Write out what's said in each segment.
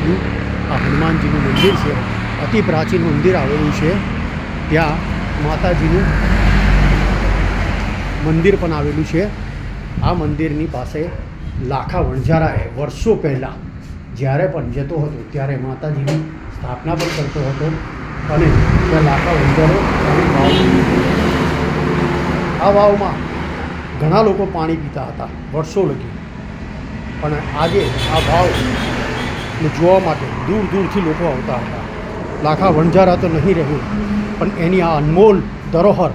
આવેલું આ હનુમાનજીનું મંદિર છે. અતિ પ્રાચીન મંદિર આવેલું છે. ત્યાં માતાજીનું મંદિર પણ આવેલું છે. આ મંદિરની પાસે લાખા વણઝારાએ વર્ષો પહેલાં જ્યારે પણ જતો હતો ત્યારે માતાજીની સ્થાપના પણ કરતો હતો અને ત્યાં લાખા વણઝારો અને વાવ, આ વાવમાં ઘણા લોકો પાણી પીતા હતા વર્ષો લગી. પણ આજે આ વાવને જોવા માટે દૂર દૂરથી લોકો આવતા હતા. લાખા વણઝારા તો નહીં રહ્યું, પણ એની આ અનમોલ ધરોહર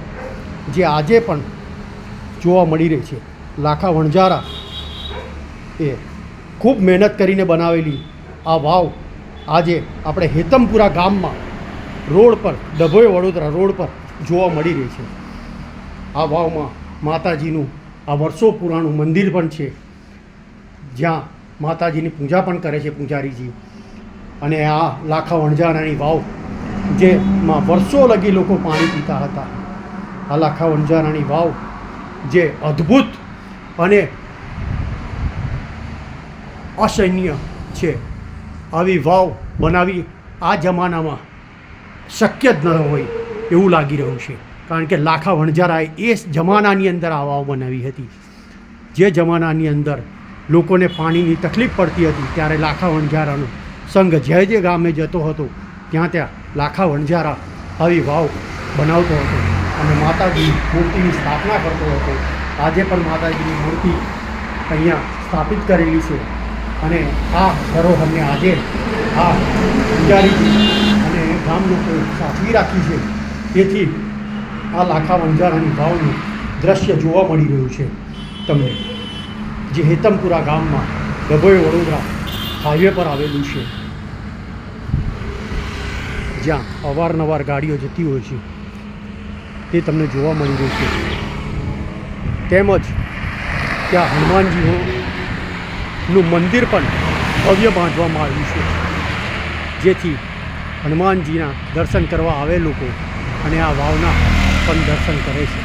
જે આજે પણ જોવા મળી રહી છે. લાખા વણઝારા એ ખૂબ મહેનત કરીને બનાવેલી આ વાવ આજે આપણે હેતમપુરા ગામમાં રોડ પર, ડભોઈ વડોદરા રોડ પર જોવા મળી રહી છે. આ વાવમાં માતાજીનું આ વર્ષો પુરાણું મંદિર પણ છે, જ્યાં માતાજીની પૂજા પણ કરે છે પૂજારીજી. અને આ લાખા વણઝારાની વાવ જેમાં વર્ષો લગી લોકો પાણી પીતા હતા. આ લાખા વણઝારાની વાવ જે અદ્ભુત અને અસહ્ય છે. આવી વાવ બનાવી આ જમાનામાં શક્ય જ ન હોય એવું લાગી રહ્યું છે. કારણ કે લાખા વણઝારાએ એ જમાનાની અંદર આ વાવ બનાવી હતી. જે જમાનાની અંદર લોકોને પાણીની તકલીફ પડતી હતી ત્યારે લાખા વણઝારાનો સંઘ જે ગામે જતો હતો ત્યાં લાખા વણઝારા આવી વાવ બનાવતો હતો અને માતાજીની મૂર્તિની સ્થાપના કરતો હતો. આજે પણ માતાજીની મૂર્તિ અહીંયા સ્થાપિત કરેલી છે અને આ ધરોહરને આજે આ પૂજારીજી અને ગામ લોકોએ સાચવી રાખી છે. તેથી આ લાખા વણઝારાની વાવનું દ્રશ્ય જોવા મળી રહ્યું છે તમને, જે હેતમપુરા ગામમાં ડભોઈ વડોદરા હાઈવે પર આવેલું છે, જ્યાં અવારનવાર ગાડીઓ જતી હોય છે. તે તમને જોવા મળી રહ્યું છે. તેમજ ત્યાં હનુમાનજીનું મંદિર પણ ભવ્ય બાંધવામાં આવ્યું છે, જેથી હનુમાનજીના દર્શન કરવા આવે લોકો અને આ વાવના પણ દર્શન કરે છે.